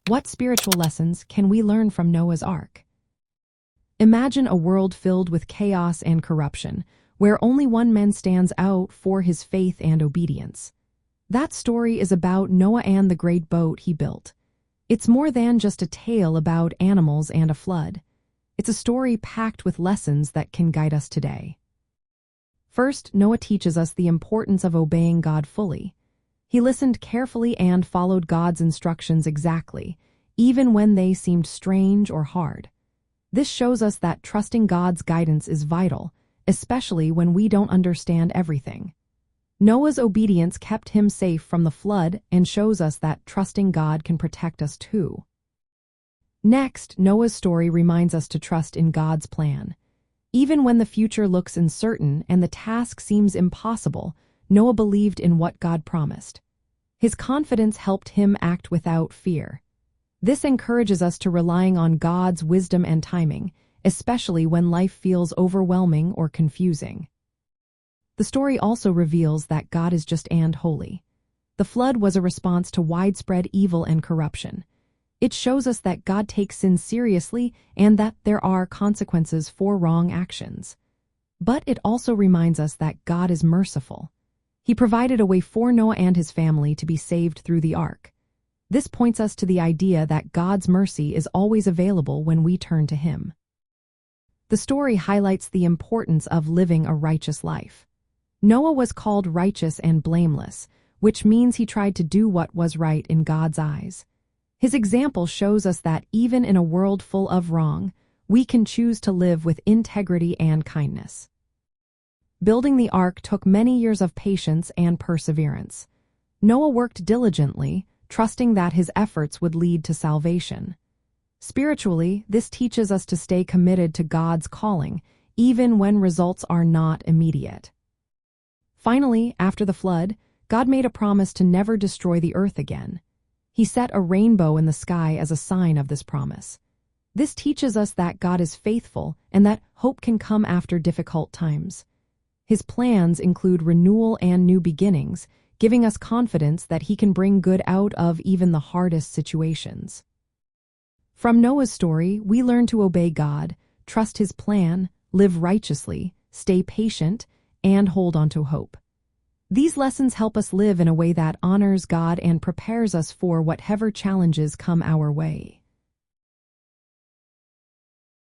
What spiritual lessons can we learn from Noah's Ark? Imagine a world filled with chaos and corruption, where only one man stands out for his faith and obedience. That story is about Noah and the great boat he built. It's more than just a tale about animals and a flood. It's a story packed with lessons that can guide us today. First, Noah teaches us the importance of obeying God fully. He listened carefully and followed God's instructions exactly, even when they seemed strange or hard. This shows us that trusting God's guidance is vital, especially when we don't understand everything. Noah's obedience kept him safe from the flood and shows us that trusting God can protect us too. Next, Noah's story reminds us to trust in God's plan. Even when the future looks uncertain and the task seems impossible, Noah believed in what God promised. His confidence helped him act without fear. This encourages us to relying on God's wisdom and timing, especially when life feels overwhelming or confusing. The story also reveals that God is just and holy. The flood was a response to widespread evil and corruption. It shows us that God takes sin seriously and that there are consequences for wrong actions. But it also reminds us that God is merciful. He provided a way for Noah and his family to be saved through the ark. This points us to the idea that God's mercy is always available when we turn to Him. The story highlights the importance of living a righteous life. Noah was called righteous and blameless, which means he tried to do what was right in God's eyes. His example shows us that even in a world full of wrong, we can choose to live with integrity and kindness. Building the ark took many years of patience and perseverance. Noah worked diligently, trusting that his efforts would lead to salvation. Spiritually, this teaches us to stay committed to God's calling, even when results are not immediate. Finally, after the flood, God made a promise to never destroy the earth again. He set a rainbow in the sky as a sign of this promise. This teaches us that God is faithful and that hope can come after difficult times. His plans include renewal and new beginnings, giving us confidence that He can bring good out of even the hardest situations. From Noah's story, we learn to obey God, trust His plan, live righteously, stay patient, and hold on to hope. These lessons help us live in a way that honors God and prepares us for whatever challenges come our way.